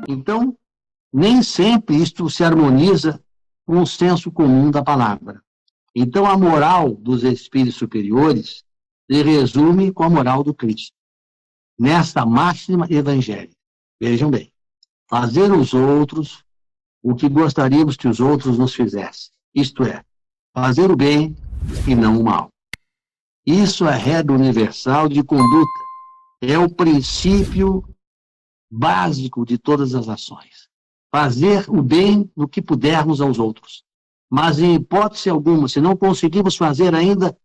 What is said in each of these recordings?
Então, nem sempre isto se harmoniza com o senso comum da palavra. Então, a moral dos espíritos superiores se resume com a moral do Cristo, nesta máxima evangélica. Vejam bem, fazer aos outros o que gostaríamos que os outros nos fizessem, isto é, fazer o bem e não o mal. Isso é a regra universal de conduta, é o princípio básico de todas as ações. Fazer o bem no que pudermos aos outros. Mas, em hipótese alguma, se não conseguimos fazer ainda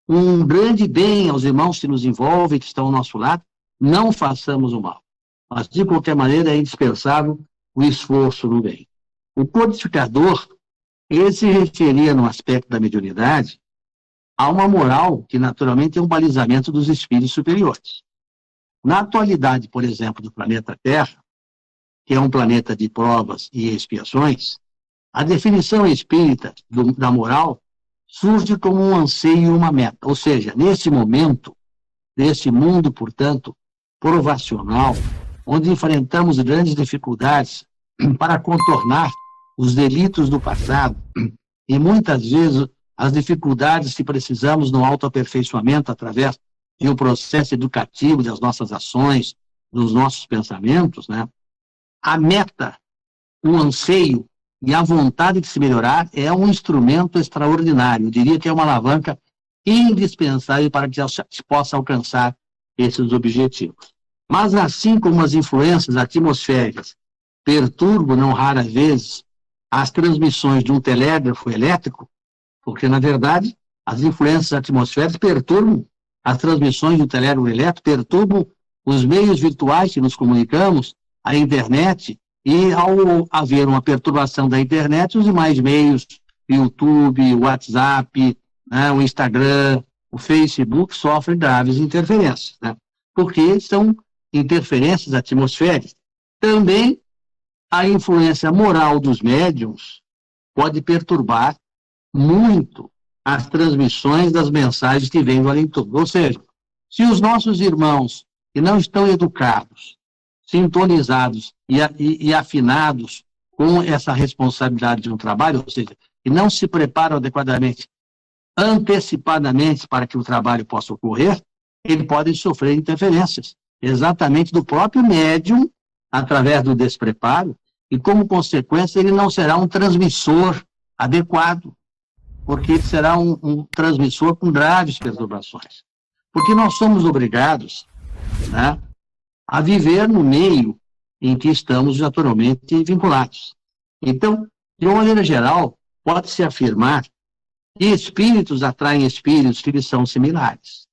um grande bem aos irmãos que nos envolvem, que estão ao nosso lado, não façamos o mal. Mas, de qualquer maneira, é indispensável o esforço no bem. O codificador, ele se referia, no aspecto da mediunidade, a uma moral que, naturalmente, é um balizamento dos espíritos superiores. Na atualidade, por exemplo, do planeta Terra, que é um planeta de provas e expiações, a definição espírita da moral surge como um anseio e uma meta. Ou seja, nesse momento, nesse mundo, portanto, provacional, onde enfrentamos grandes dificuldades para contornar os delitos do passado, e muitas vezes as dificuldades que precisamos no autoaperfeiçoamento através de um processo educativo das nossas ações, dos nossos pensamentos, né? A meta, o anseio e a vontade de se melhorar é um instrumento extraordinário. Eu diria que é uma alavanca indispensável para que se possa alcançar esses objetivos. Mas assim como as influências atmosféricas perturbam, não raras vezes, as transmissões de um telégrafo elétrico, porque, na verdade, as influências atmosféricas perturbam as transmissões do telégrafo elétrico, perturbam os meios virtuais que nos comunicamos, a internet, e ao haver uma perturbação da internet, os demais meios, YouTube, o WhatsApp, né, o Instagram, o Facebook, sofrem graves interferências, né, porque são interferências atmosféricas. Também a influência moral dos médiuns pode perturbar muito as transmissões das mensagens que vêm do além-túmulo. Ou seja, se os nossos irmãos que não estão educados, sintonizados e afinados com essa responsabilidade de um trabalho, ou seja, que não se preparam adequadamente, antecipadamente para que o trabalho possa ocorrer, eles podem sofrer interferências, exatamente do próprio médium, através do despreparo, e como consequência ele não será um transmissor adequado, porque ele será um transmissor com graves perturbações. Porque nós somos obrigados, né, a viver no meio em que estamos naturalmente vinculados. Então, de uma maneira geral, pode-se afirmar que espíritos atraem espíritos que lhes são similares.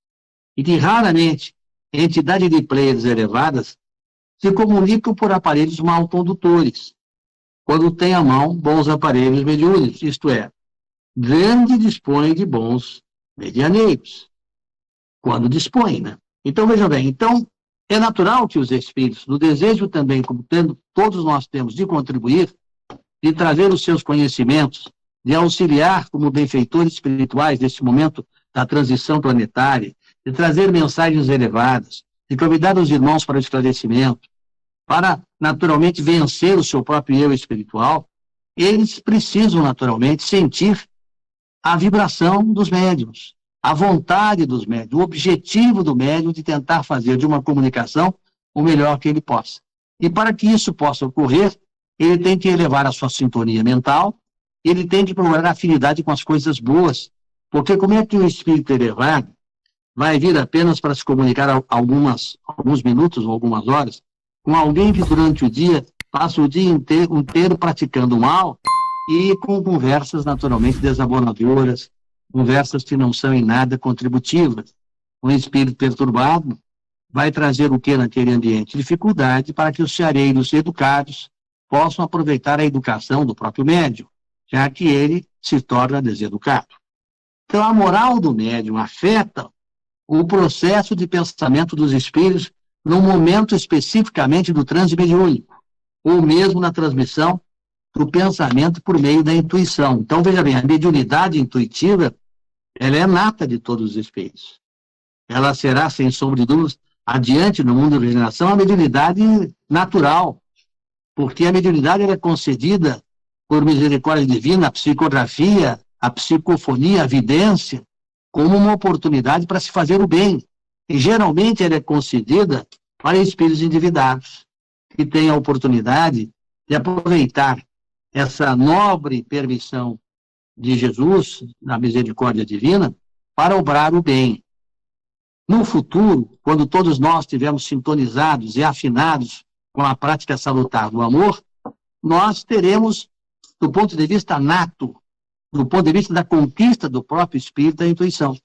E que raramente entidades de players elevadas se comunicam por aparelhos mal condutores, quando têm à mão bons aparelhos mediúnicos, isto é, grande dispõe de bons medianeiros, quando dispõe, né? Então, veja bem, então, é natural que os espíritos, no desejo também, como todos nós temos, de contribuir, de trazer os seus conhecimentos, de auxiliar como benfeitores espirituais neste momento da transição planetária, de trazer mensagens elevadas, de convidar os irmãos para o esclarecimento, para, naturalmente, vencer o seu próprio eu espiritual, eles precisam, naturalmente, sentir a vibração dos médiuns, a vontade dos médiuns, o objetivo do médium de tentar fazer de uma comunicação o melhor que ele possa. E para que isso possa ocorrer, ele tem que elevar a sua sintonia mental, ele tem que procurar afinidade com as coisas boas, porque como é que um espírito elevado vai vir apenas para se comunicar alguns minutos ou algumas horas com alguém que durante o dia passa o dia inteiro praticando mal e com conversas naturalmente desabonadoras, conversas que não são em nada contributivas. Um espírito perturbado vai trazer o que naquele ambiente? Dificuldade para que os ceareiros educados possam aproveitar a educação do próprio médium. já que ele se torna deseducado. Então, a moral do médium afeta o processo de pensamento dos espíritos no momento especificamente do transe mediúnico, ou mesmo na transmissão do pensamento por meio da intuição. Então, veja bem, a mediunidade intuitiva, ela é nata de todos os espíritos. Ela será, sem sombra de dúvidas, adiante no mundo da regeneração, a mediunidade natural, porque a mediunidade ela é concedida por misericórdia divina, a psicografia, a psicofonia, a vidência, como uma oportunidade para se fazer o bem. E geralmente ela é concedida para espíritos endividados, que têm a oportunidade de aproveitar essa nobre permissão de Jesus, na misericórdia divina, para obrar o bem. No futuro, quando todos nós estivermos sintonizados e afinados com a prática salutar do amor, nós teremos, do ponto de vista nato, do ponto de vista da conquista do próprio espírito, da intuição.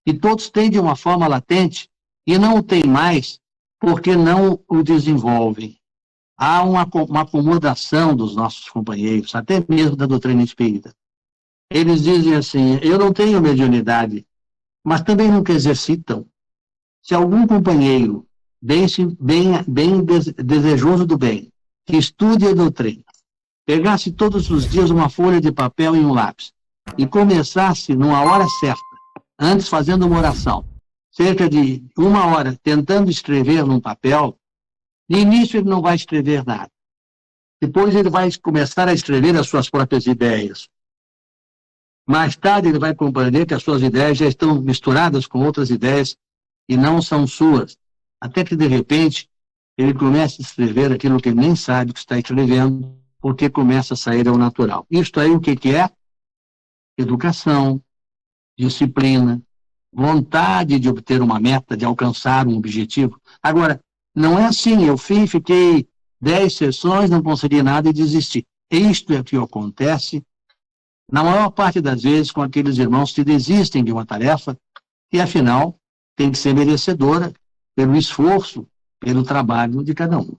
E todos têm de uma forma latente e não o têm mais porque não o desenvolvem. Há uma acomodação dos nossos companheiros, até mesmo da doutrina espírita. Eles dizem assim, eu não tenho mediunidade, mas também nunca exercitam. Se algum companheiro bem desejoso do bem, que estude a doutrina, pegasse todos os dias uma folha de papel e um lápis, e começasse numa hora certa, antes fazendo uma oração, cerca de 1 hora, tentando escrever num papel, de início ele não vai escrever nada. Depois ele vai começar a escrever as suas próprias ideias. Mais tarde ele vai compreender que as suas ideias já estão misturadas com outras ideias e não são suas. Até que, de repente, ele começa a escrever aquilo que ele nem sabe que está escrevendo, porque começa a sair ao natural. Isto aí o que é? Educação, disciplina, vontade de obter uma meta, de alcançar um objetivo. Agora, não é assim, eu fiquei 10 sessões, não consegui nada e desisti. Isto é o que acontece, na maior parte das vezes, com aqueles irmãos que desistem de uma tarefa e, afinal, tem que ser merecedora pelo esforço, pelo trabalho de cada um.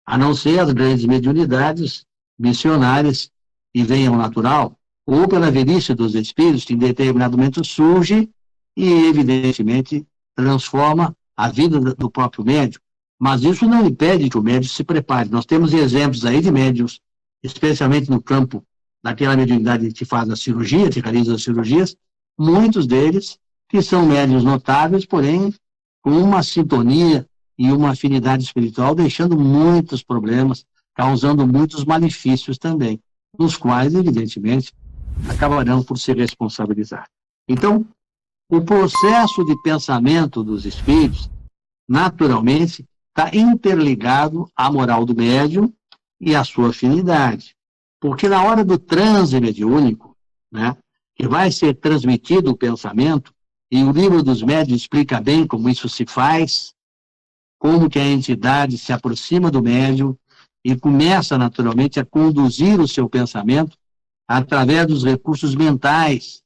A não ser as grandes mediunidades missionárias que venham ao natural, ou pela velhice dos espíritos, que em determinado momento surge e, evidentemente, transforma a vida do próprio médium. Mas isso não impede que o médium se prepare. Nós temos exemplos aí de médiums, especialmente no campo daquela mediunidade que faz a cirurgia, que realiza as cirurgias, muitos deles que são médiuns notáveis, porém com uma sintonia e uma afinidade espiritual, deixando muitos problemas, causando muitos malefícios também, nos quais, evidentemente, acabarão por se responsabilizar. Então, o processo de pensamento dos espíritos, naturalmente, está interligado à moral do médium e à sua afinidade. Porque na hora do transe mediúnico, né, que vai ser transmitido o pensamento, e o livro dos médiuns explica bem como isso se faz, como que a entidade se aproxima do médium e começa naturalmente a conduzir o seu pensamento através dos recursos mentais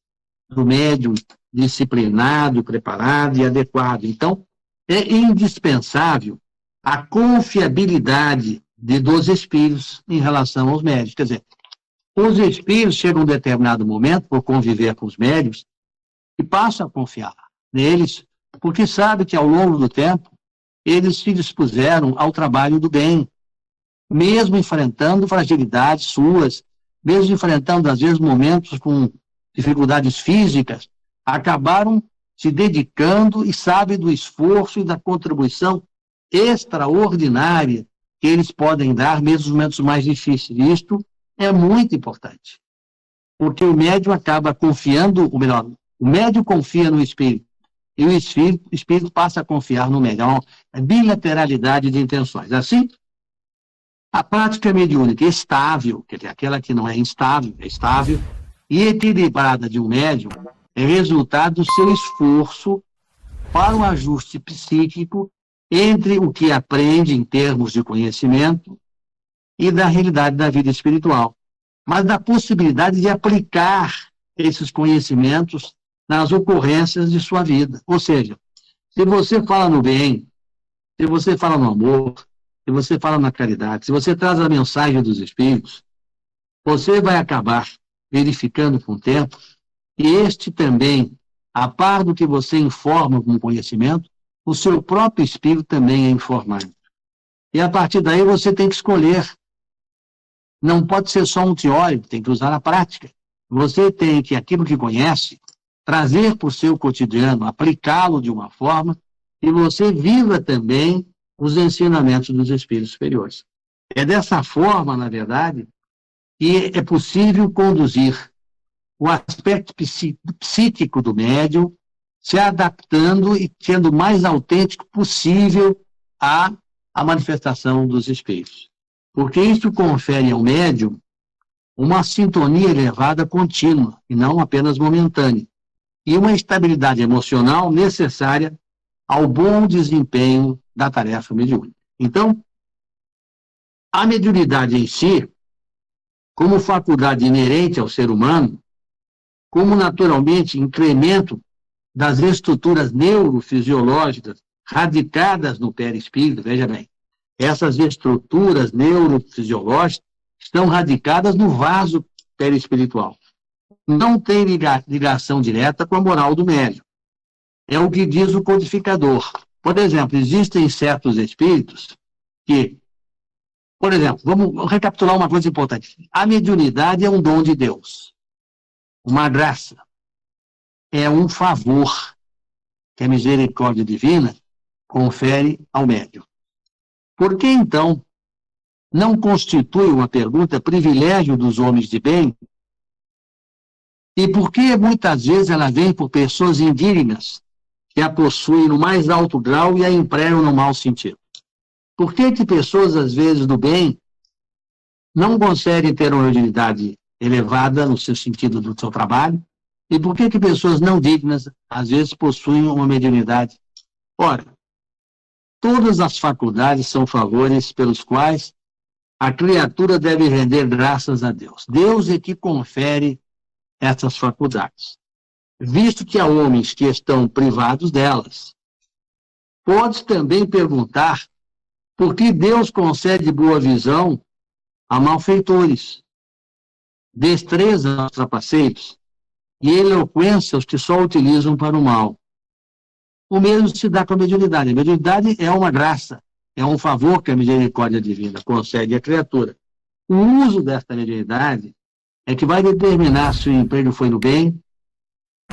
do médium disciplinado, preparado e adequado. Então, é indispensável a confiabilidade dos espíritos em relação aos médios. Quer dizer, os espíritos chegam a um determinado momento, por conviver com os médios, e passam a confiar neles, porque sabem que ao longo do tempo eles se dispuseram ao trabalho do bem, mesmo enfrentando fragilidades suas, mesmo enfrentando, às vezes, momentos com dificuldades físicas, acabaram se dedicando e sabem do esforço e da contribuição extraordinária que eles podem dar, mesmo nos momentos mais difíceis. E isto é muito importante, porque o médium acaba confiando, ou melhor, o médium confia no espírito, e o espírito passa a confiar no médium. É uma bilateralidade de intenções. Assim, a prática mediúnica estável, quer dizer, aquela que não é instável, é estável, e equilibrada de um médium, é resultado do seu esforço para um ajuste psíquico entre o que aprende em termos de conhecimento e da realidade da vida espiritual, mas da possibilidade de aplicar esses conhecimentos nas ocorrências de sua vida. Ou seja, se você fala no bem, se você fala no amor, se você fala na caridade, se você traz a mensagem dos espíritos, você vai acabar verificando com o tempo, e este também, a par do que você informa com conhecimento, o seu próprio espírito também é informado. E a partir daí você tem que escolher. Não pode ser só um teórico, tem que usar a prática. Você tem que, aquilo que conhece, trazer para o seu cotidiano, aplicá-lo de uma forma que você viva também os ensinamentos dos espíritos superiores. É dessa forma, na verdade, que é possível conduzir o aspecto psíquico do médium, se adaptando e sendo o mais autêntico possível à manifestação dos espíritos. Porque isso confere ao médium uma sintonia elevada contínua, e não apenas momentânea, e uma estabilidade emocional necessária ao bom desempenho da tarefa mediúnica. Então, a mediunidade em si, como faculdade inerente ao ser humano, como naturalmente incremento das estruturas neurofisiológicas radicadas no perispírito, veja bem, essas estruturas neurofisiológicas estão radicadas no vaso perispiritual. Não tem ligação direta com a moral do médium. É o que diz o codificador. Por exemplo, existem certos espíritos que, por exemplo, vamos recapitular uma coisa importante. A mediunidade é um dom de Deus, uma graça, é um favor que a misericórdia divina confere ao médium. Por que, então, não constitui uma pergunta privilégio dos homens de bem? E por que muitas vezes ela vem por pessoas indignas que a possuem no mais alto grau e a empregam no mau sentido? Por que pessoas, às vezes, do bem, não conseguem ter uma mediunidade elevada no seu sentido do seu trabalho? E por que pessoas não dignas, às vezes, possuem uma mediunidade? Ora, todas as faculdades são favores pelos quais a criatura deve render graças a Deus. Deus é que confere essas faculdades, visto que há homens que estão privados delas. Pode também perguntar por que Deus concede boa visão a malfeitores, destreza aos trapaceiros e eloquência aos que só utilizam para o mal. O mesmo se dá com a mediunidade. A mediunidade é uma graça, é um favor que a misericórdia divina concede à criatura. O uso desta mediunidade é que vai determinar se o emprego foi no bem,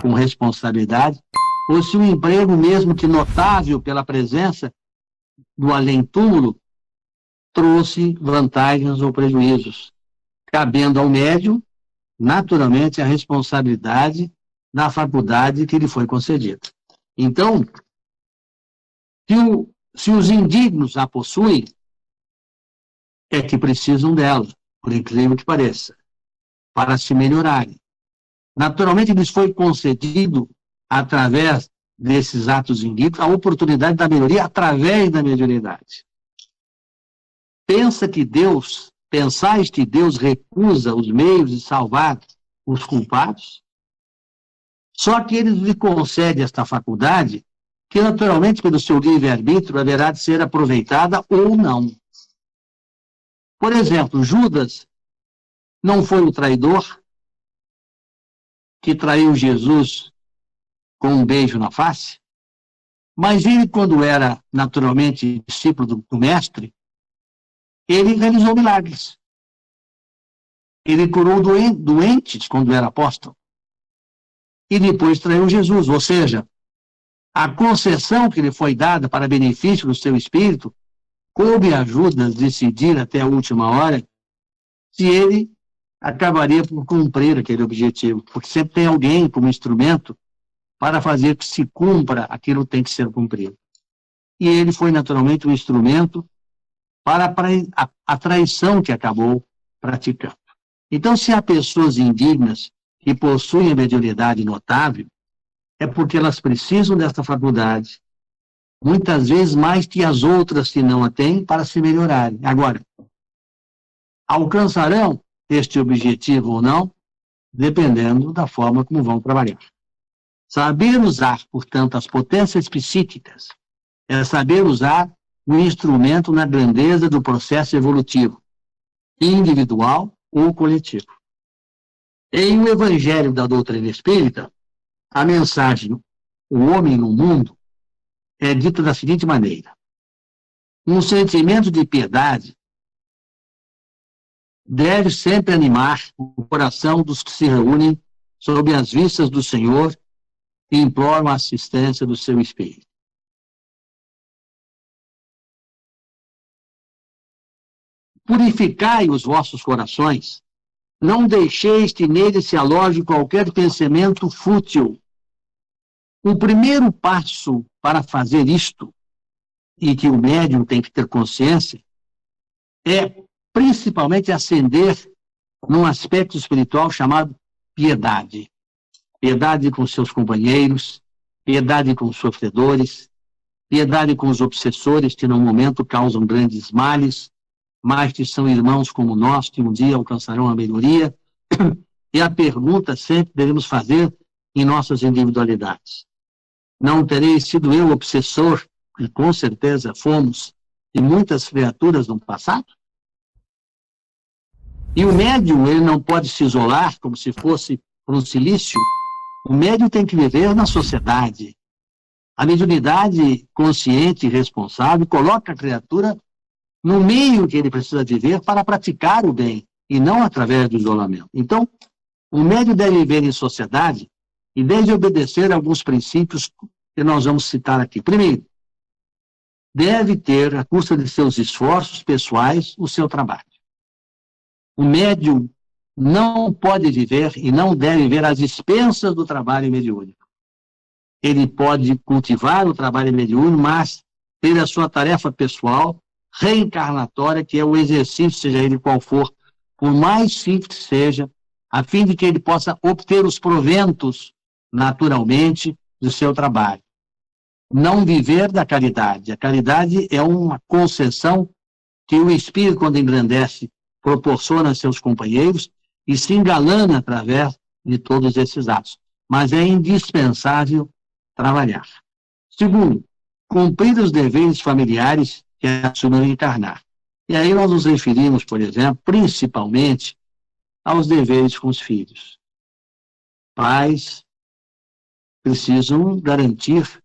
com responsabilidade, ou se o emprego, mesmo que notável pela presença do além-túmulo, trouxe vantagens ou prejuízos, cabendo ao médium, naturalmente, a responsabilidade da faculdade que lhe foi concedida. Então, se os indignos a possuem, é que precisam dela, por incrível que pareça, para se melhorarem. Naturalmente, lhes foi concedido, através desses atos indignos, a oportunidade da melhoria através da mediunidade. Pensais que Deus recusa os meios de salvar os culpados? Só que ele lhe concede esta faculdade, que naturalmente, pelo seu livre-arbítrio, haverá de ser aproveitada ou não. Por exemplo, Judas não foi o traidor que traiu Jesus com um beijo na face? Mas ele, quando era naturalmente discípulo do mestre, ele realizou milagres. Ele curou doentes quando era apóstolo. E depois traiu Jesus. Ou seja, a concessão que lhe foi dada para benefício do seu espírito, coube a Judas decidir até a última hora se ele acabaria por cumprir aquele objetivo. Porque sempre tem alguém como instrumento para fazer que se cumpra aquilo que tem que ser cumprido. E ele foi naturalmente um instrumento para a traição que acabou praticando. Então, se há pessoas indignas que possuem a mediunidade notável, é porque elas precisam desta faculdade, muitas vezes mais que as outras que não a têm, para se melhorarem. Agora, alcançarão este objetivo ou não, dependendo da forma como vão trabalhar. Saber usar, portanto, as potências psíquicas é saber usar o instrumento na grandeza do processo evolutivo, individual ou coletivo. Em O Evangelho da Doutrina Espírita, a mensagem "O homem no mundo" é dita da seguinte maneira: um sentimento de piedade deve sempre animar o coração dos que se reúnem sob as vistas do Senhor e imploram a assistência do seu Espírito. Purificai os vossos corações, não deixeis que nele se aloje qualquer pensamento fútil. O primeiro passo para fazer isto, e que o médium tem que ter consciência, é principalmente ascender num aspecto espiritual chamado piedade. Piedade com seus companheiros, piedade com os sofredores, piedade com os obsessores que no momento causam grandes males, mas que são irmãos como nós, que um dia alcançarão a melhoria. E a pergunta sempre devemos fazer em nossas individualidades: não terei sido eu obsessor, e com certeza fomos, de muitas criaturas no passado? E o médium, ele não pode se isolar como se fosse um silício. O médium tem que viver na sociedade. A mediunidade consciente e responsável coloca a criatura no meio que ele precisa viver para praticar o bem, e não através do isolamento. Então, o médium deve viver em sociedade e deve obedecer a alguns princípios que nós vamos citar aqui. Primeiro, deve ter, à custa de seus esforços pessoais, o seu trabalho. O médium não pode viver e não deve viver às expensas do trabalho mediúnico. Ele pode cultivar o trabalho mediúnico, mas ter a sua tarefa pessoal, reencarnatória, que é o exercício, seja ele qual for, por mais simples que seja, a fim de que ele possa obter os proventos, naturalmente, do seu trabalho. Não viver da caridade. A caridade é uma concessão que o Espírito, quando engrandece, proporciona a seus companheiros e se engalana através de todos esses atos. Mas é indispensável trabalhar. Segundo, cumprir os deveres familiares que assumem encarnar. E aí nós nos referimos, por exemplo, principalmente aos deveres com os filhos. Pais precisam garantir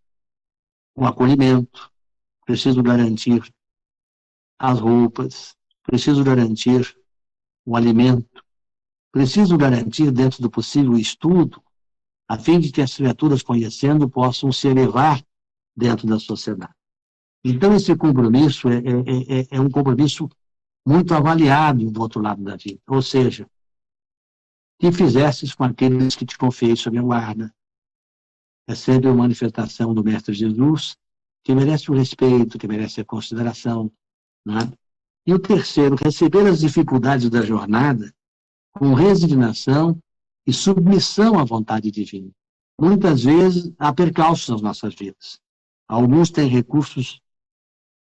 o acolhimento, precisam garantir as roupas, precisam garantir o alimento, precisam garantir, dentro do possível, o estudo, a fim de que as criaturas, conhecendo, possam se elevar dentro da sociedade. Então, esse compromisso é um compromisso muito avaliado do outro lado da vida. Ou seja, que fizesses com aqueles que te confiei sob a guarda. É sempre uma manifestação do Mestre Jesus, que merece o respeito, que merece a consideração. Né? E o terceiro, receber as dificuldades da jornada com resignação e submissão à vontade divina. Muitas vezes há percalços nas nossas vidas. Alguns têm recursos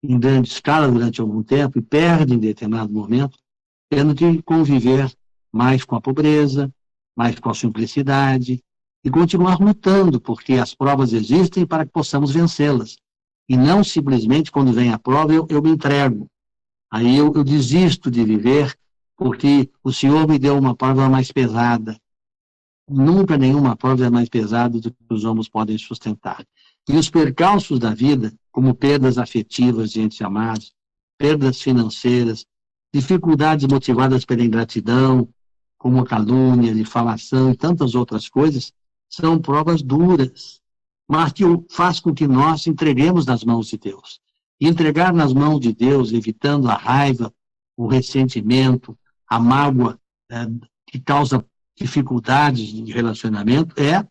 em grande escala durante algum tempo e perdem em determinado momento, tendo que conviver mais com a pobreza, mais com a simplicidade, e continuar lutando, porque as provas existem para que possamos vencê-las. E não simplesmente, quando vem a prova, eu me entrego. Aí eu desisto de viver, porque o Senhor me deu uma prova mais pesada. Nunca nenhuma prova é mais pesada do que os homens podem sustentar. E os percalços da vida, como perdas afetivas de entes amados, perdas financeiras, dificuldades motivadas pela ingratidão, como calúnia, difamação e tantas outras coisas, são provas duras, mas que faz com que nós entreguemos nas mãos de Deus. E entregar nas mãos de Deus, evitando a raiva, o ressentimento, a mágoa que causa dificuldades de relacionamento, é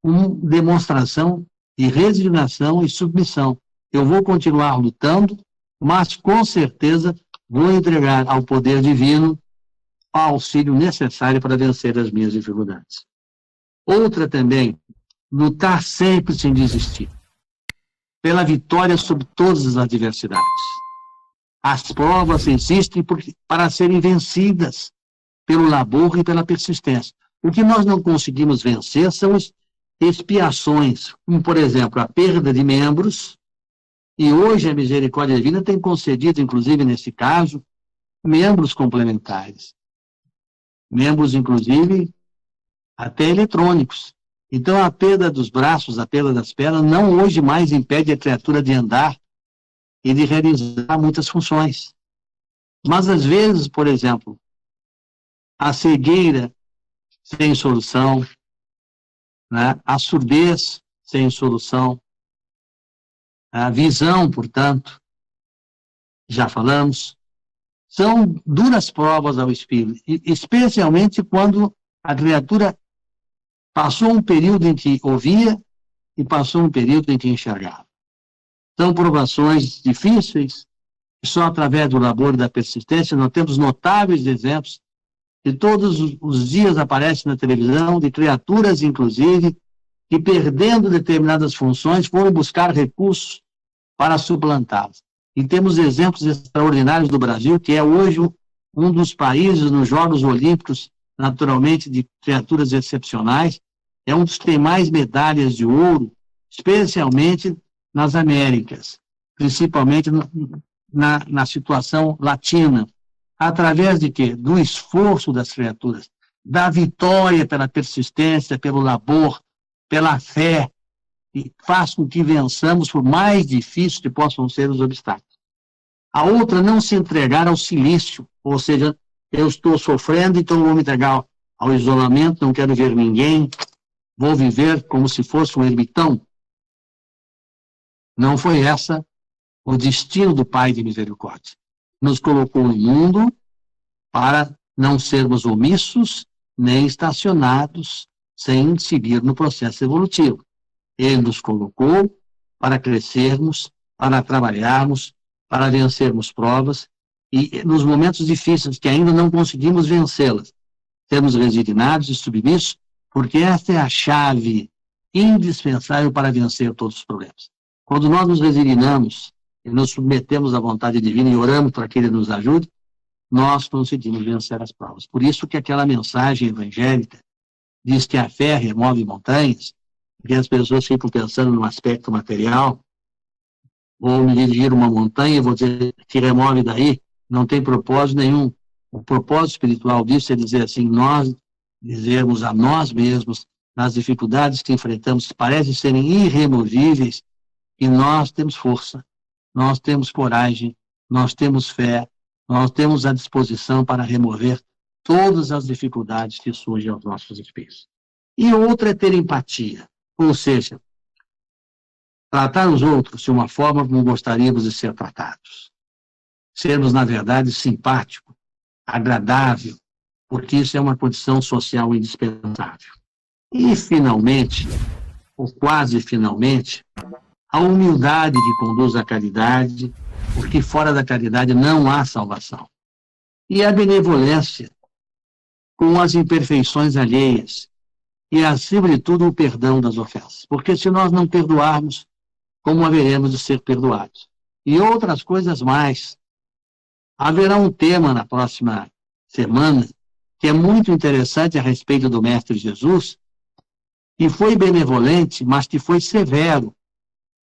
uma demonstração de resignação e submissão. Eu vou continuar lutando, mas com certeza vou entregar ao poder divino o auxílio necessário para vencer as minhas dificuldades. Outra também, lutar sempre sem desistir, pela vitória sobre todas as adversidades. As provas existem para serem vencidas pelo labor e pela persistência. O que nós não conseguimos vencer são expiações, como, por exemplo, a perda de membros, e hoje a misericórdia divina tem concedido, inclusive nesse caso, membros complementares. Membros, inclusive, até eletrônicos. Então, a perda dos braços, a perda das pernas, não hoje mais impede a criatura de andar e de realizar muitas funções. Mas, às vezes, por exemplo, a cegueira sem solução, né? A surdez sem solução, a visão, portanto, já falamos, são duras provas ao espírito, especialmente quando a criatura passou um período em que ouvia e passou um período em que enxergava. São provações difíceis, e só através do labor e da persistência nós temos notáveis exemplos que todos os dias aparecem na televisão, de criaturas, inclusive, que, perdendo determinadas funções, foram buscar recursos para suplantá-las. E temos exemplos extraordinários do Brasil, que é hoje um dos países nos Jogos Olímpicos, naturalmente, de criaturas excepcionais, é um dos que tem mais medalhas de ouro, especialmente nas Américas, principalmente na situação latina. Através de quê? Do esforço das criaturas, da vitória pela persistência, pelo labor, pela fé, e faz com que vençamos, por mais difíceis que possam ser os obstáculos. A outra, não se entregar ao silício, ou seja, eu estou sofrendo, então vou me entregar ao isolamento, não quero ver ninguém, vou viver como se fosse um ermitão. Não foi essa o destino do Pai de misericórdia. Nos colocou no mundo para não sermos omissos, nem estacionados, sem seguir no processo evolutivo. Ele nos colocou para crescermos, para trabalharmos, para vencermos provas, e nos momentos difíceis que ainda não conseguimos vencê-las, sermos resignados e submissos, porque essa é a chave indispensável para vencer todos os problemas. Quando nós nos resignamos e nos submetemos à vontade divina e oramos para que Ele nos ajude, nós conseguimos vencer as provas. Por isso que aquela mensagem evangélica diz que a fé remove montanhas, porque as pessoas ficam pensando no aspecto material, vou me dirigir uma montanha e vou dizer que remove daí, não tem propósito nenhum. O propósito espiritual disso é dizer assim, nós dizermos a nós mesmos, nas dificuldades que enfrentamos, que parecem serem irremovíveis, e nós temos força, nós temos coragem, nós temos fé, nós temos a disposição para remover todas as dificuldades que surgem aos nossos espíritos. E outra é ter empatia, ou seja, tratar os outros de uma forma como gostaríamos de ser tratados. Sermos, na verdade, simpático, agradável, porque isso é uma condição social indispensável. E, finalmente, ou quase finalmente, a humildade que conduz à caridade, porque fora da caridade não há salvação. E a benevolência com as imperfeições alheias, e, acima de tudo, o perdão das ofensas. Porque se nós não perdoarmos, como haveremos de ser perdoados? E outras coisas mais. Haverá um tema na próxima semana que é muito interessante a respeito do Mestre Jesus, que foi benevolente, mas que foi severo,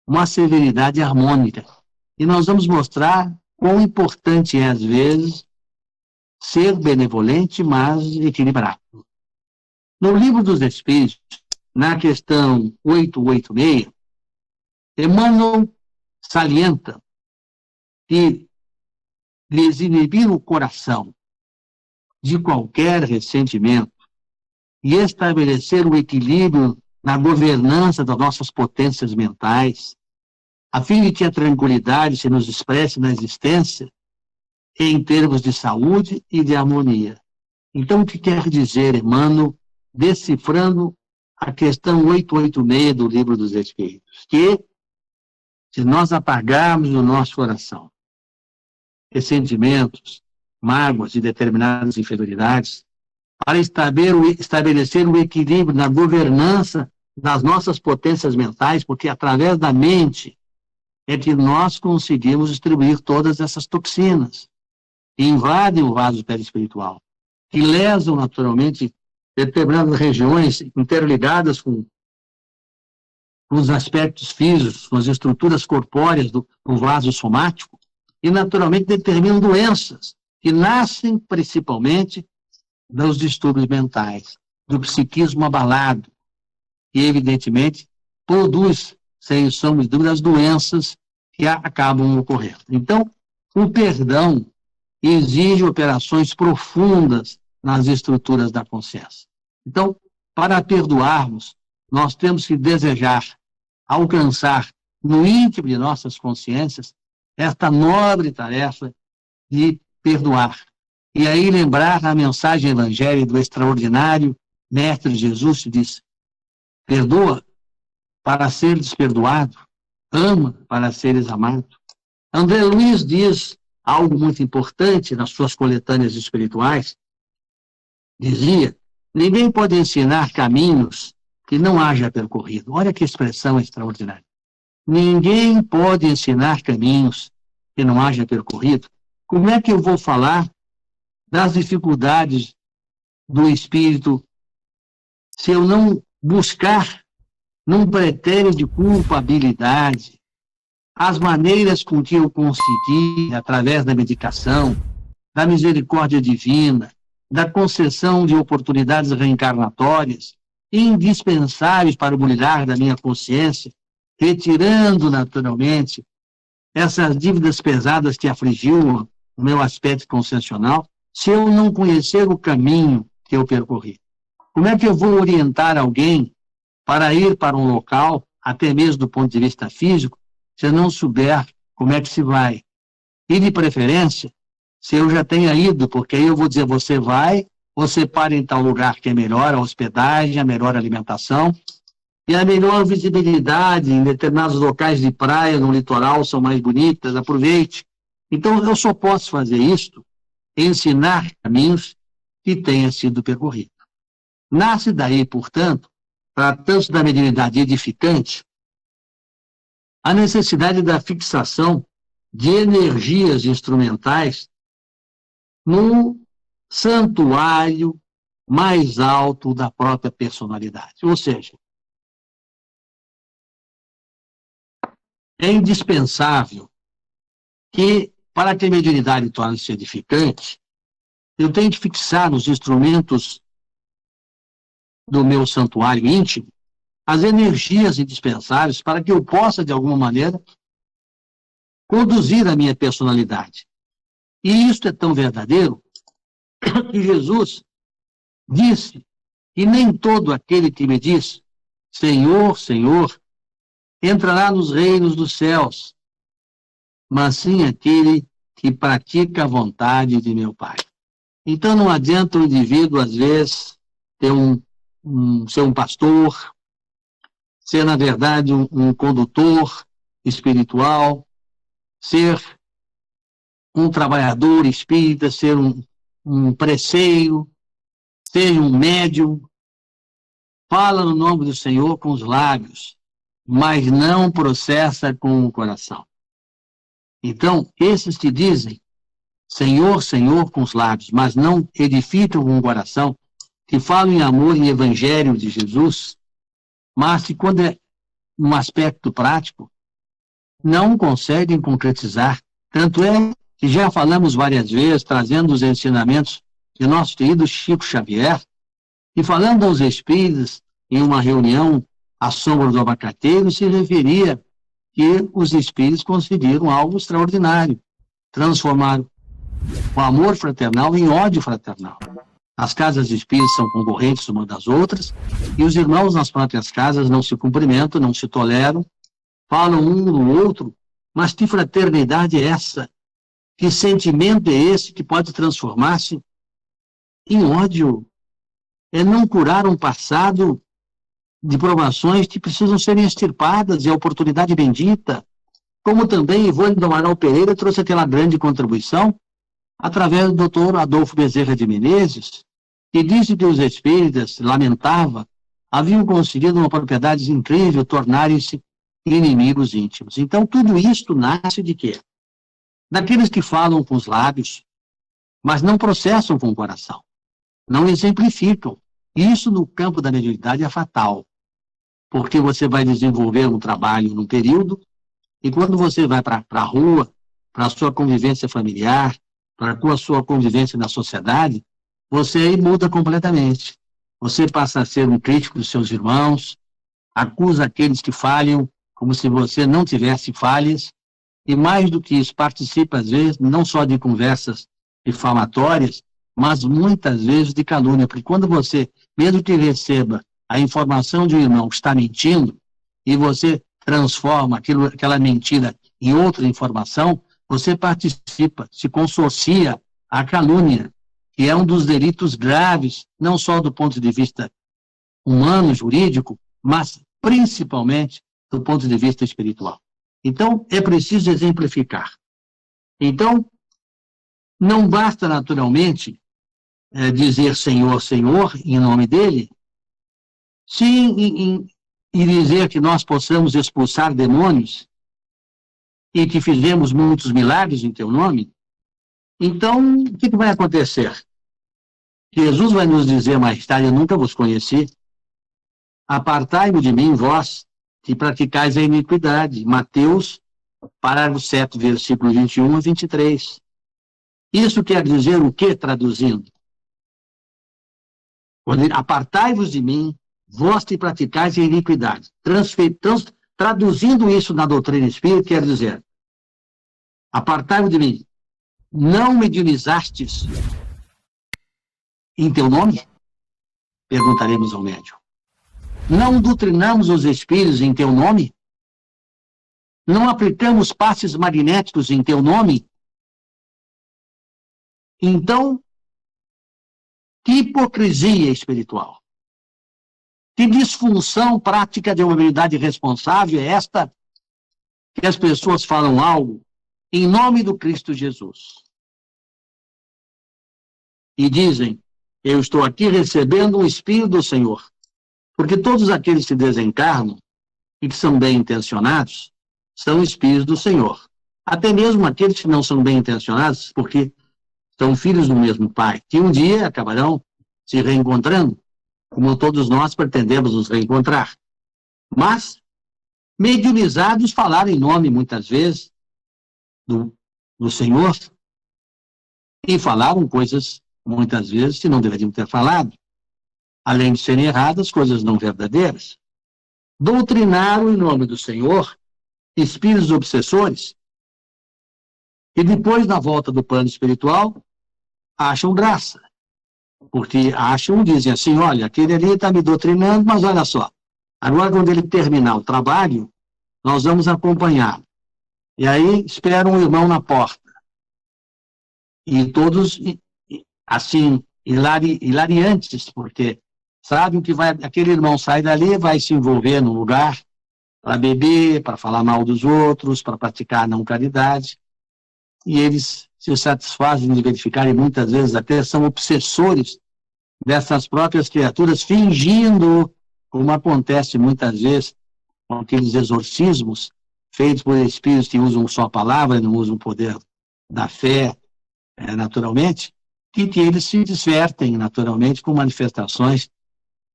uma severidade harmônica. E nós vamos mostrar quão importante é, às vezes, ser benevolente, mas equilibrado. No Livro dos Espíritos, na questão 886, Emmanuel salienta que lhes inibir o coração de qualquer ressentimento e estabelecer o equilíbrio na governança das nossas potências mentais, a fim de que a tranquilidade se nos expresse na existência em termos de saúde e de harmonia. Então, o que quer dizer, Emmanuel, decifrando a questão 886 do Livro dos Espíritos? Que, se nós apagarmos no nosso coração ressentimentos, mágoas e determinadas inferioridades, para estabelecer o equilíbrio na governança das nossas potências mentais, porque através da mente é que nós conseguimos distribuir todas essas toxinas que invadem o vaso perispiritual, que lesam naturalmente determinadas regiões interligadas com os aspectos físicos, com as estruturas corpóreas do vaso somático, e naturalmente determinam doenças que nascem principalmente dos distúrbios mentais. do psiquismo abalado, e, evidentemente, produz, sem sombra de dúvida, as doenças que acabam ocorrendo. Então, o perdão exige operações profundas nas estruturas da consciência. Então, para perdoarmos, nós temos que desejar alcançar no íntimo de nossas consciências esta nobre tarefa de perdoar. E aí lembrar a mensagem evangélica do extraordinário Mestre Jesus, que diz: perdoa para seres perdoado, ama para seres amado. André Luiz diz algo muito importante nas suas coletâneas espirituais. Dizia: ninguém pode ensinar caminhos que não haja percorrido. Olha que expressão extraordinária. Ninguém pode ensinar caminhos que não haja percorrido. Como é que eu vou falar das dificuldades do espírito se eu não buscar, num pretérito de culpabilidade, as maneiras com que eu consegui, através da medicação, da misericórdia divina, da concessão de oportunidades reencarnatórias, indispensáveis para o brilhar da minha consciência, retirando naturalmente essas dívidas pesadas que afligiam o meu aspecto consciencial, se eu não conhecer o caminho que eu percorri. Como é que eu vou orientar alguém para ir para um local, até mesmo do ponto de vista físico, se eu não souber como é que se vai? E, de preferência, se eu já tenha ido, porque aí eu vou dizer: você vai, você para em tal lugar que é melhor a hospedagem, a melhor alimentação, e a melhor visibilidade em determinados locais de praia, no litoral, são mais bonitas, aproveite. Então, eu só posso fazer isto, ensinar caminhos que tenha sido percorrido. Nasce daí, portanto, tratando-se da mediunidade edificante, a necessidade da fixação de energias instrumentais no santuário mais alto da própria personalidade. Ou seja, é indispensável que, para que a mediunidade torne-se edificante, eu tenho que fixar nos instrumentos do meu santuário íntimo as energias indispensáveis para que eu possa, de alguma maneira, conduzir a minha personalidade. E isso é tão verdadeiro que Jesus disse que nem todo aquele que me diz Senhor, Senhor, entrará nos reinos dos céus, mas sim aquele que pratica a vontade de meu Pai. Então não adianta o indivíduo, às vezes, ser um pastor, ser, na verdade, um condutor espiritual, ser um trabalhador espírita, ser um preceiro, ser um médium. Fala no nome do Senhor com os lábios, mas não processa com o coração. Então, esses que dizem Senhor, Senhor com os lábios, mas não edificam com o coração, que falam em amor e evangelho de Jesus, mas que, quando é um aspecto prático, não conseguem concretizar. Tanto é que já falamos várias vezes, trazendo os ensinamentos de nosso querido Chico Xavier, e falando aos espíritos em uma reunião à sombra do abacateiro, se referia que os espíritos conseguiram algo extraordinário: transformaram o amor fraternal em ódio fraternal. As casas espíritas são concorrentes umas das outras, e os irmãos nas próprias casas não se cumprimentam, não se toleram, falam um no outro. Mas que fraternidade é essa? Que sentimento é esse que pode transformar-se em ódio? É não curar um passado de provações que precisam serem extirpadas, e a oportunidade bendita. Como também Ivone do Amaral Pereira trouxe aquela grande contribuição através do Dr. Adolfo Bezerra de Menezes, que disse que os espíritas, lamentava, haviam conseguido uma propriedade incrível, tornarem-se inimigos íntimos. Então, tudo isto nasce de quê? Daqueles que falam com os lábios, mas não processam com o coração, não exemplificam. Isso, no campo da mediunidade, é fatal, porque você vai desenvolver um trabalho num período, e quando você vai para a rua, para a sua convivência familiar, para a sua convivência na sociedade, você aí muda completamente. você passa a ser um crítico dos seus irmãos, acusa aqueles que falham como se você não tivesse falhas, e mais do que isso, participa às vezes não só de conversas difamatórias, mas muitas vezes de calúnia, porque quando você, mesmo que receba a informação de um irmão que está mentindo, e você transforma aquela mentira em outra informação, você participa, se consorcia à calúnia, que é um dos delitos graves, não só do ponto de vista humano, jurídico, mas principalmente do ponto de vista espiritual. Então, é preciso exemplificar. Então, não basta naturalmente dizer Senhor, Senhor, em nome dele, sim, e dizer que nós possamos expulsar demônios e que fizemos muitos milagres em teu nome. Então, o que vai acontecer? Jesus vai nos dizer mais tarde, eu nunca vos conheci, apartai-vos de mim, vós, que praticais a iniquidade. Mateus, parágrafo 7, versículo 21 a 23. Isso quer dizer o que, traduzindo? Apartai-vos de mim, vós que praticais a iniquidade. Traduzindo isso na doutrina espírita, quer dizer, apartai-vos de mim, não mediunizastes em teu nome? Perguntaremos ao médium. Não doutrinamos os espíritos em teu nome? Não aplicamos passes magnéticos em teu nome? Então, que hipocrisia espiritual? Que disfunção prática de uma habilidade responsável é esta que as pessoas falam algo em nome do Cristo Jesus? E dizem, eu estou aqui recebendo um Espírito do Senhor. Porque todos aqueles que desencarnam e que são bem intencionados são espíritos do Senhor. Até mesmo aqueles que não são bem intencionados, porque são filhos do mesmo Pai, que um dia acabarão se reencontrando, como todos nós pretendemos nos reencontrar. Mas, mediunizados falaram em nome, muitas vezes, do Senhor, e falaram coisas, muitas vezes, que não deveriam ter falado. Além de serem erradas, coisas não verdadeiras. Doutrinaram em nome do Senhor espíritos obsessores e depois, na volta do plano espiritual, acham graça. Porque acham, dizem assim, olha, aquele ali está me doutrinando, mas olha só, agora quando ele terminar o trabalho, nós vamos acompanhar. E aí esperam um irmão na porta. E todos, assim, hilariantes, porque sabem que aquele irmão sai dali, vai se envolver num lugar para beber, para falar mal dos outros, para praticar a não caridade. E eles se satisfazem de verificar, e muitas vezes até são obsessores dessas próprias criaturas, fingindo, como acontece muitas vezes com aqueles exorcismos feitos por espíritos que usam só a palavra, não usam o poder da fé, naturalmente, que eles se divertem naturalmente com manifestações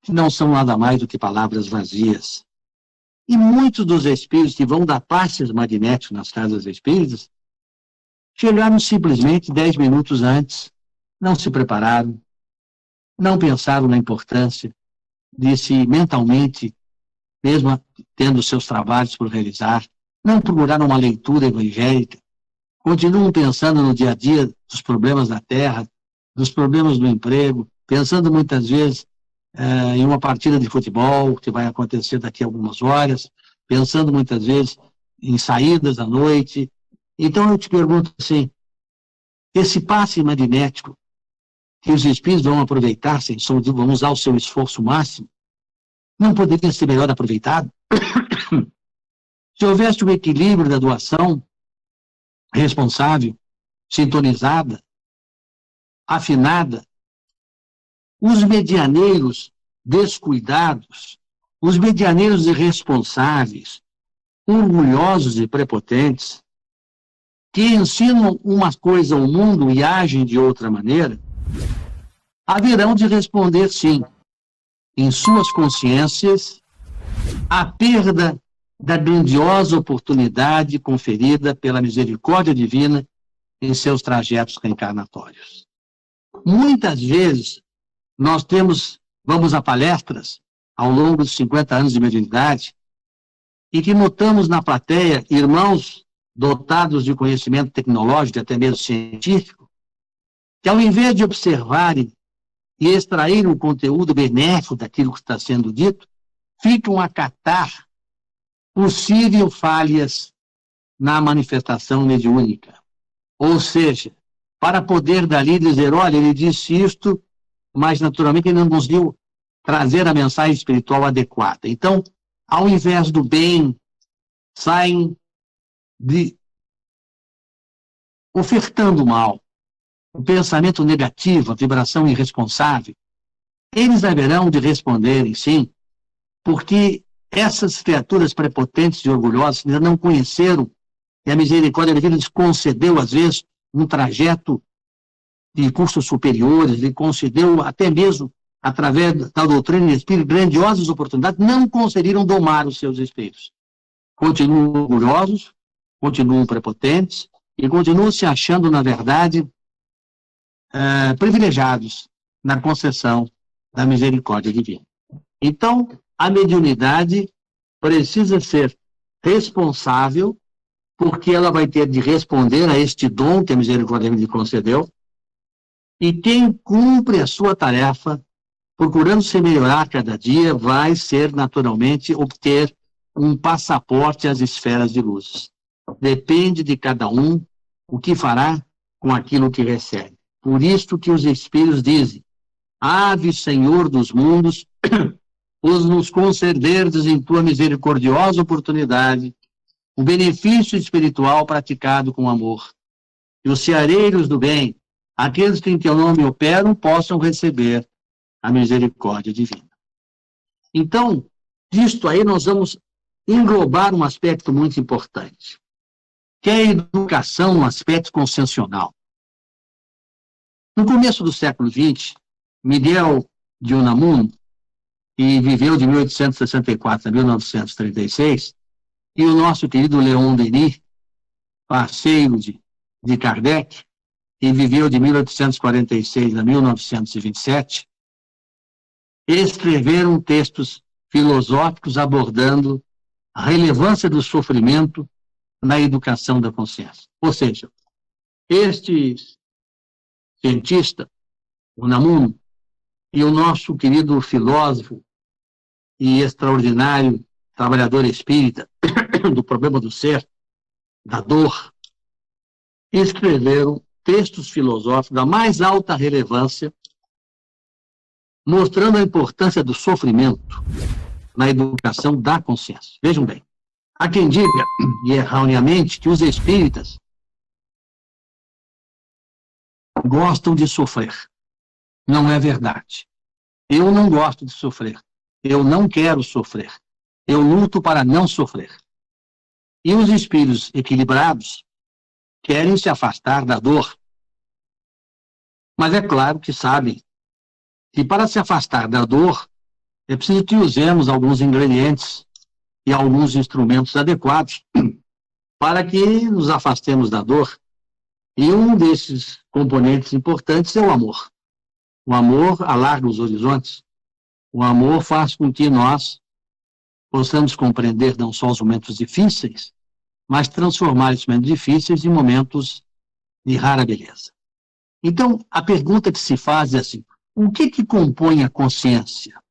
que não são nada mais do que palavras vazias. E muitos dos espíritos que vão dar passes magnéticos nas casas espíritas chegaram simplesmente 10 minutos antes, não se prepararam, não pensaram na importância de se mentalmente, mesmo tendo seus trabalhos por realizar, não procuraram uma leitura evangélica, continuam pensando no dia a dia dos problemas da terra, dos problemas do emprego, pensando muitas vezes em uma partida de futebol que vai acontecer daqui a algumas horas, pensando muitas vezes em saídas à noite. Então eu te pergunto assim, esse passe magnético que os espíritos vão aproveitar, vão usar o seu esforço máximo, não poderia ser melhor aproveitado? Se houvesse um equilíbrio da doação responsável, sintonizada, afinada, os medianeiros descuidados, os medianeiros irresponsáveis, orgulhosos e prepotentes, que ensinam uma coisa ao mundo e agem de outra maneira, haverão de responder sim, em suas consciências, à perda da grandiosa oportunidade conferida pela misericórdia divina em seus trajetos reencarnatórios. Muitas vezes, nós temos vamos a palestras ao longo dos 50 anos de mediunidade e que notamos na plateia irmãos dotados de conhecimento tecnológico, até mesmo científico, que ao invés de observarem e extraírem um conteúdo benéfico daquilo que está sendo dito, ficam a catar possíveis falhas na manifestação mediúnica. Ou seja, para poder dali dizer, olha, ele disse isto, mas naturalmente ele não conseguiu trazer a mensagem espiritual adequada. Então, ao invés do bem, saem ofertando o mal, o pensamento negativo, a vibração irresponsável. Eles haverão de responderem, sim, porque essas criaturas prepotentes e orgulhosas ainda não conheceram e a misericórdia divina lhes concedeu, às vezes, um trajeto de cursos superiores, lhe concedeu até mesmo, através da doutrina de espírito, grandiosas oportunidades, não conseguiram domar os seus espíritos. Continuam orgulhosos, continuam prepotentes e continuam se achando, na verdade, privilegiados na concessão da misericórdia divina. Então, a mediunidade precisa ser responsável, porque ela vai ter de responder a este dom que a misericórdia lhe concedeu, e quem cumpre a sua tarefa, procurando se melhorar cada dia, vai ser, naturalmente, obter um passaporte às esferas de luz. Depende de cada um o que fará com aquilo que recebe. Por isto que os Espíritos dizem, Ave, Senhor dos mundos, os nos concederdes em tua misericordiosa oportunidade o benefício espiritual praticado com amor. E os ceareiros do bem, aqueles que em teu nome operam, possam receber a misericórdia divina. Então, disto aí nós vamos englobar um aspecto muito importante, que é a educação no aspecto consciencial. No começo do século XX, Miguel de Unamuno, que viveu de 1864 a 1936, e o nosso querido Leon Denis, parceiro de Kardec, que viveu de 1846 a 1927, escreveram textos filosóficos abordando a relevância do sofrimento na educação da consciência. Ou seja, este cientista, Unamuno, e o nosso querido filósofo e extraordinário trabalhador espírita do problema do ser, da dor, escreveram textos filosóficos da mais alta relevância, mostrando a importância do sofrimento na educação da consciência. Vejam bem, há quem diga, e erroneamente, que os espíritas gostam de sofrer. Não é verdade. Eu não gosto de sofrer. Eu não quero sofrer. Eu luto para não sofrer. E os espíritos equilibrados querem se afastar da dor. Mas é claro que sabem que para se afastar da dor é preciso que usemos alguns ingredientes e alguns instrumentos adequados para que nos afastemos da dor. E um desses componentes importantes é o amor. O amor alarga os horizontes. O amor faz com que nós possamos compreender não só os momentos difíceis, mas transformar esses momentos difíceis em momentos de rara beleza. Então, a pergunta que se faz é assim, o que compõe a consciência?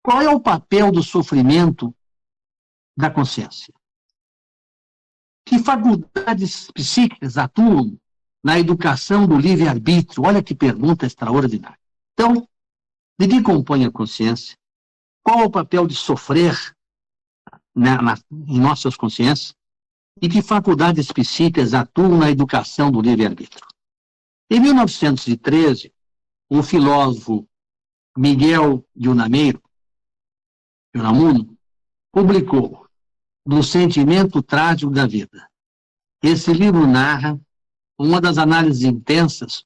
Qual é o papel do sofrimento da consciência? Que faculdades psíquicas atuam na educação do livre-arbítrio? Olha que pergunta extraordinária. Então, de que compõe a consciência? Qual é o papel de sofrer em nossas consciências? E que faculdades psíquicas atuam na educação do livre-arbítrio? Em 1913, o filósofo Miguel de Unamuno publicou Do Sentimento Trágico da Vida. Esse livro narra uma das análises intensas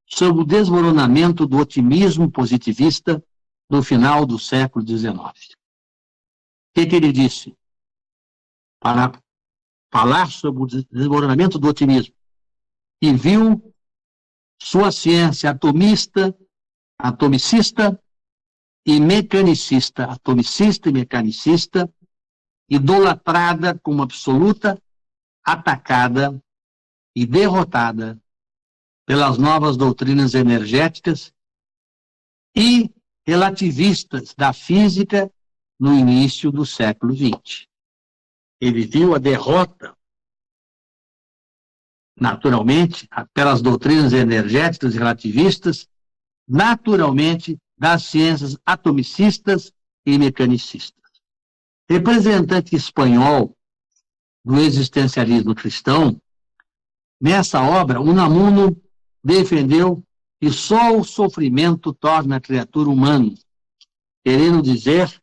sobre o desmoronamento do otimismo positivista do final do século XIX. O que ele disse? Para falar sobre o desmoronamento do otimismo, e viu sua ciência atomicista e mecanicista, atomicista e mecanicista, idolatrada como absoluta, atacada e derrotada pelas novas doutrinas energéticas e relativistas da física no início do século XX. Ele viu a derrota, naturalmente, pelas doutrinas energéticas e relativistas, naturalmente, das ciências atomicistas e mecanicistas. Representante espanhol do existencialismo cristão, nessa obra, Unamuno defendeu que só o sofrimento torna a criatura humana, querendo dizer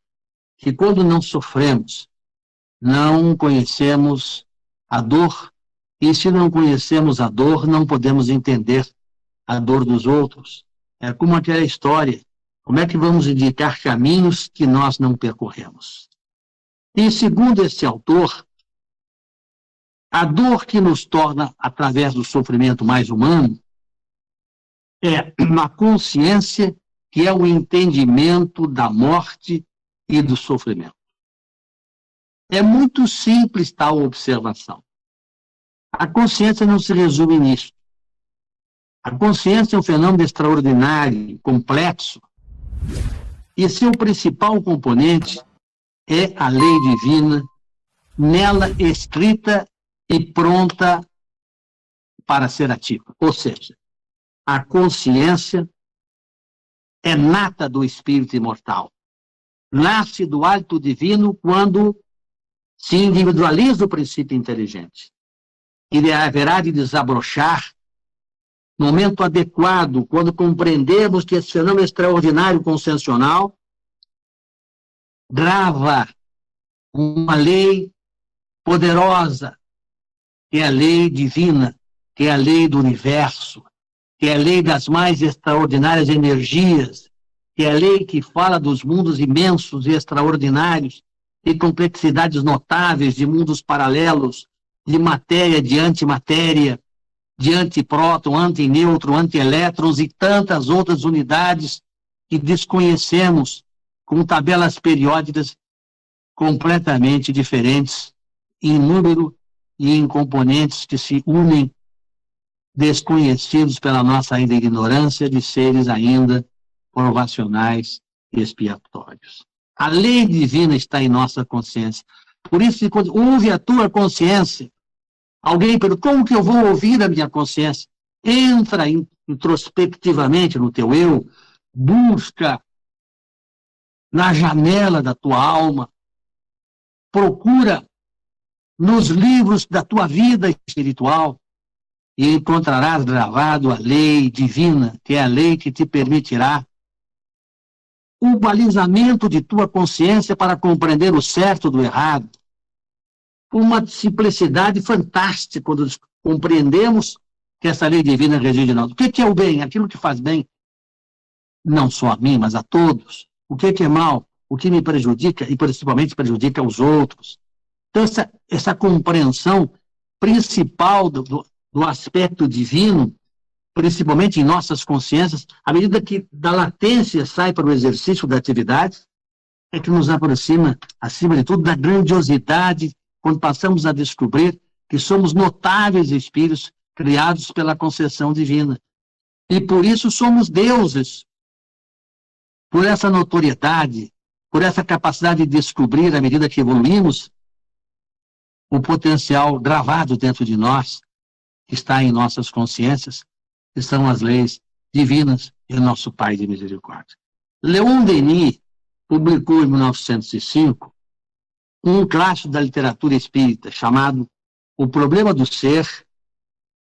que quando não sofremos, não conhecemos a dor, e se não conhecemos a dor, não podemos entender a dor dos outros. É como aquela história, como é que vamos indicar caminhos que nós não percorremos? E segundo esse autor, a dor que nos torna, através do sofrimento mais humano, é uma consciência que é o entendimento da morte e do sofrimento. É muito simples tal observação. A consciência não se resume nisso. A consciência é um fenômeno extraordinário, complexo, e seu principal componente é a lei divina, nela escrita e pronta para ser ativa. Ou seja, a consciência é nata do espírito imortal. Nasce do hálito divino quando se individualiza o princípio inteligente. Ele haverá de desabrochar no momento adequado, quando compreendemos que esse fenômeno extraordinário consciencial grava uma lei poderosa, que é a lei divina, que é a lei do universo, que é a lei das mais extraordinárias energias, que é a lei que fala dos mundos imensos e extraordinários, e complexidades notáveis de mundos paralelos, de matéria de antimatéria, de antipróton, antinêutron, antielétrons e tantas outras unidades que desconhecemos, com tabelas periódicas completamente diferentes em número e em componentes que se unem, desconhecidos pela nossa ainda ignorância de seres ainda provacionais e expiatórios. A lei divina está em nossa consciência. Por isso, quando ouve a tua consciência, alguém pergunta, como que eu vou ouvir a minha consciência? Entra introspectivamente no teu eu, busca na janela da tua alma, procura nos livros da tua vida espiritual e encontrarás gravado a lei divina, que é a lei que te permitirá o balizamento de tua consciência para compreender o certo do errado. Uma simplicidade fantástica quando compreendemos que essa lei divina reside em nós. O que é o bem? Aquilo que faz bem, não só a mim, mas a todos. O que é mal? O que me prejudica e principalmente prejudica os outros. Então, essa compreensão principal do aspecto divino, principalmente em nossas consciências, à medida que da latência sai para o exercício da atividade, é que nos aproxima, acima de tudo, da grandiosidade, quando passamos a descobrir que somos notáveis espíritos criados pela concessão divina. E por isso somos deuses. Por essa notoriedade, por essa capacidade de descobrir, à medida que evoluímos, o potencial gravado dentro de nós, que está em nossas consciências, que são as leis divinas e o nosso Pai de misericórdia. Leon Denis publicou em 1905 um clássico da literatura espírita chamado O Problema do Ser,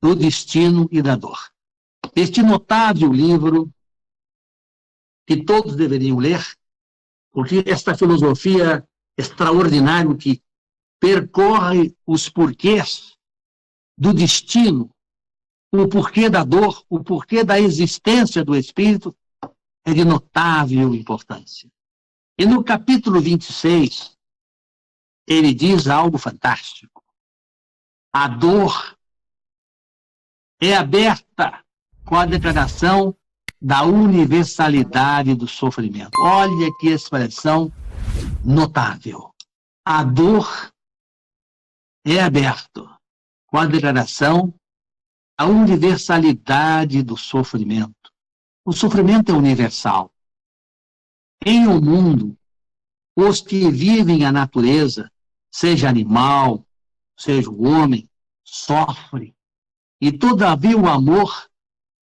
do Destino e da Dor. Este notável livro que todos deveriam ler, porque esta filosofia extraordinária que percorre os porquês do destino, o porquê da dor, o porquê da existência do espírito, é de notável importância. E no capítulo 26, ele diz algo fantástico. A dor é aberta com a declaração da universalidade do sofrimento. Olha que expressão notável. A dor é aberta com a declaração da universalidade do sofrimento. O sofrimento é universal. Em um mundo, os que vivem a natureza, seja animal, seja o homem, sofrem. E, todavia, o amor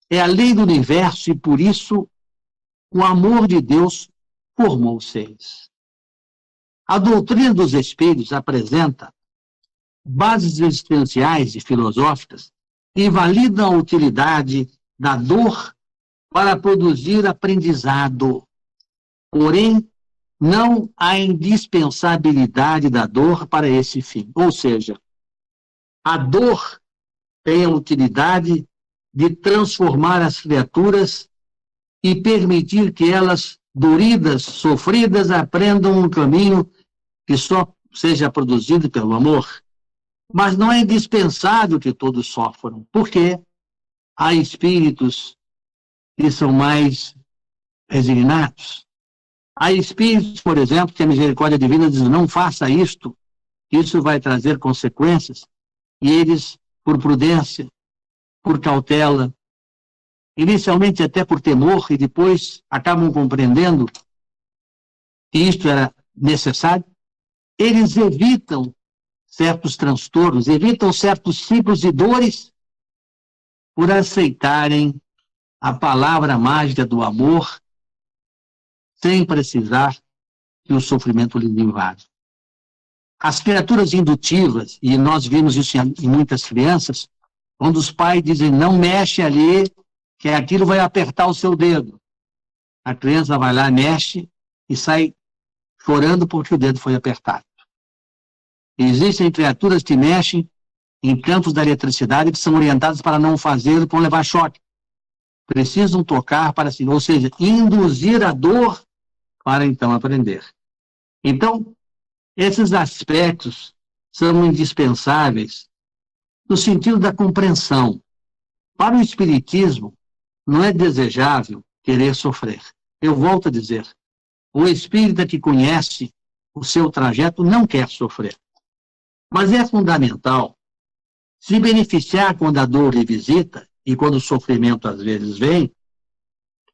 é a lei do universo e, por isso, o amor de Deus formou os seres. A doutrina dos espíritos apresenta bases existenciais e filosóficas que validam a utilidade da dor para produzir aprendizado. Porém, não há indispensabilidade da dor para esse fim. Ou seja, a dor tem a utilidade de transformar as criaturas e permitir que elas, doridas, sofridas, aprendam um caminho que só seja produzido pelo amor. Mas não é indispensável que todos sofram, porque há espíritos que são mais resignados. Há espíritos, por exemplo, que a misericórdia divina diz: não faça isto, isso vai trazer consequências. E eles, por prudência, por cautela, inicialmente até por temor, e depois acabam compreendendo que isto era necessário, eles evitam certos transtornos, evitam certos ciclos de dores por aceitarem a palavra mágica do amor sem precisar que o sofrimento lhe invada. As criaturas indutivas, e nós vimos isso em muitas crianças, quando os pais dizem: não mexe ali, que aquilo vai apertar o seu dedo. A criança vai lá, mexe e sai chorando porque o dedo foi apertado. Existem criaturas que mexem em campos da eletricidade que são orientadas para não fazer, para não levar choque. Precisam tocar para si, ou seja, induzir a dor para então aprender. Então, esses aspectos são indispensáveis no sentido da compreensão. Para o Espiritismo, não é desejável querer sofrer. Eu volto a dizer, o espírita que conhece o seu trajeto não quer sofrer. Mas é fundamental se beneficiar quando a dor lhe visita e quando o sofrimento às vezes vem,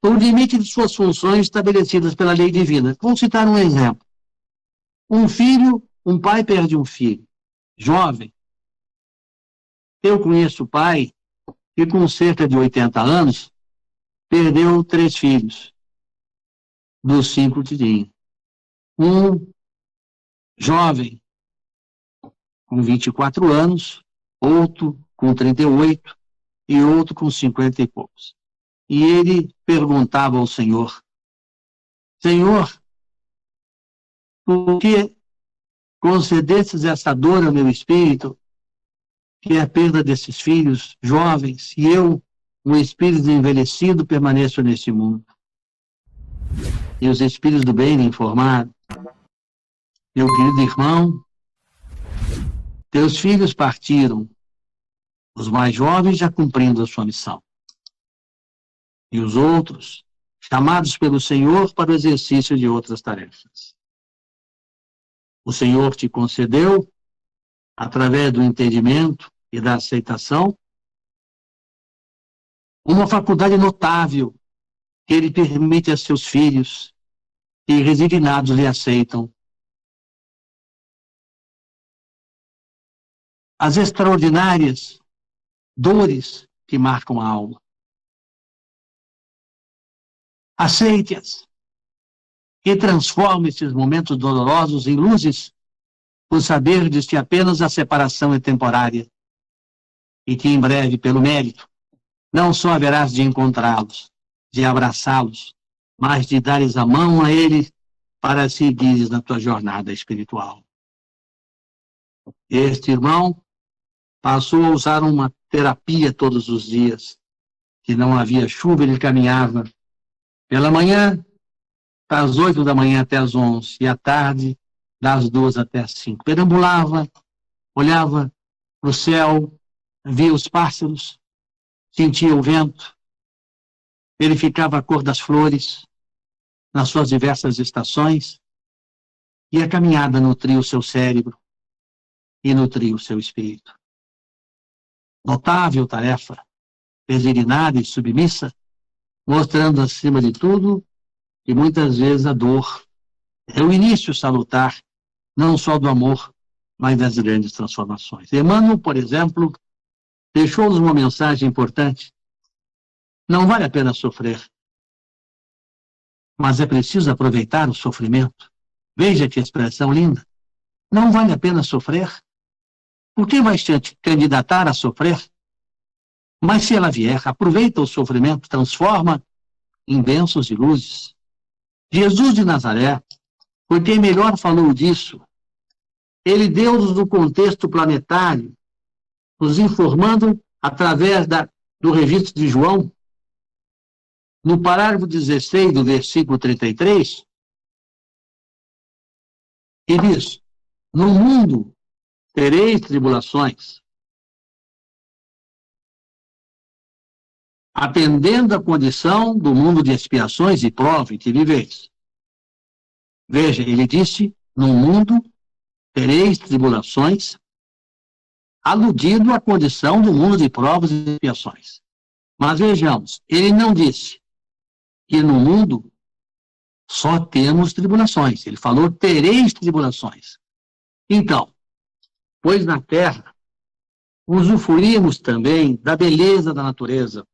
o limite de suas funções estabelecidas pela lei divina. Vou citar um exemplo. Um pai perde um filho, jovem. Eu conheço o pai que com cerca de 80 anos perdeu 3 filhos, dos 5 que tinha. Um jovem com 24 anos, outro com 38 e outro com 50 e poucos. E ele perguntava ao Senhor: Senhor, por que concedestes essa dor ao meu espírito, que é a perda desses filhos jovens, e eu, um espírito envelhecido, permaneço neste mundo? E os espíritos do bem lhe informaram: meu querido irmão, teus filhos partiram, os mais jovens já cumprindo a sua missão. E os outros, chamados pelo Senhor para o exercício de outras tarefas. O Senhor te concedeu, através do entendimento e da aceitação, uma faculdade notável que Ele permite a seus filhos que resignados lhe aceitam. As extraordinárias dores que marcam a alma. Aceite-as e transforme esses momentos dolorosos em luzes, por saberdes que apenas a separação é temporária e que em breve, pelo mérito, não só haverás de encontrá-los, de abraçá-los, mas de dares a mão a eles para seguires na tua jornada espiritual. Este irmão passou a usar uma terapia todos os dias, que não havia chuva, ele caminhava pela manhã, das 8 da manhã até as 11, e à tarde, das 2 até as 5. Perambulava, olhava para o céu, via os pássaros, sentia o vento, verificava a cor das flores nas suas diversas estações, e a caminhada nutria o seu cérebro e nutria o seu espírito. Notável tarefa, resignada e submissa, mostrando acima de tudo que muitas vezes a dor é o início salutar não só do amor, mas das grandes transformações. Emmanuel, por exemplo, deixou-nos uma mensagem importante. Não vale a pena sofrer, mas é preciso aproveitar o sofrimento. Veja que expressão linda. Não vale a pena sofrer. Por que vai te candidatar a sofrer? Mas se ela vier, aproveita o sofrimento, transforma em bênçãos e luzes. Jesus de Nazaré, por quem melhor falou disso, ele deu-nos no contexto planetário, nos informando através do registro de João, no parágrafo 16 do versículo 33, e diz: no mundo tereis tribulações, atendendo a condição do mundo de expiações e prova em que viveis. Veja, ele disse, no mundo tereis tribulações, aludindo à condição do mundo de provas e expiações. Mas vejamos, ele não disse que no mundo só temos tribulações. Ele falou, tereis tribulações. Então, pois na terra usufruímos também da beleza da natureza,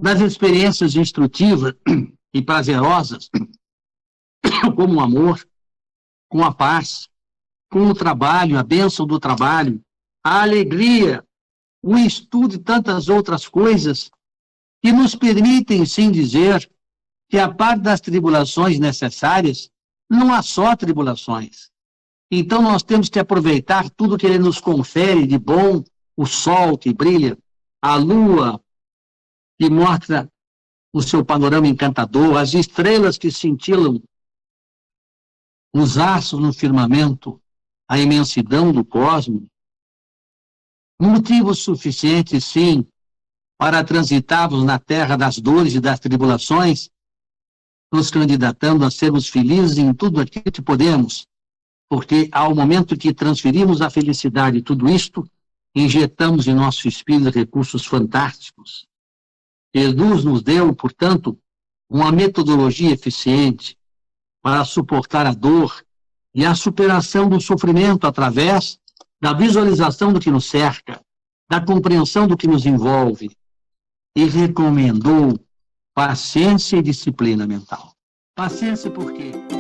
das experiências instrutivas e prazerosas, como o amor, com a paz, com o trabalho, a bênção do trabalho, a alegria, o estudo e tantas outras coisas que nos permitem, sim, dizer que a parte das tribulações necessárias, não há só tribulações. Então nós temos que aproveitar tudo que ele nos confere de bom, o sol que brilha, a lua que mostra o seu panorama encantador, as estrelas que cintilam, os astros no firmamento, a imensidão do cosmos. Motivos suficientes, sim, para transitarmos na terra das dores e das tribulações, nos candidatando a sermos felizes em tudo aquilo que podemos, porque ao momento que transferimos a felicidade, tudo isto, injetamos em nosso espírito recursos fantásticos. Jesus nos deu, portanto, uma metodologia eficiente para suportar a dor e a superação do sofrimento através da visualização do que nos cerca, da compreensão do que nos envolve, e recomendou paciência e disciplina mental. Paciência por quê?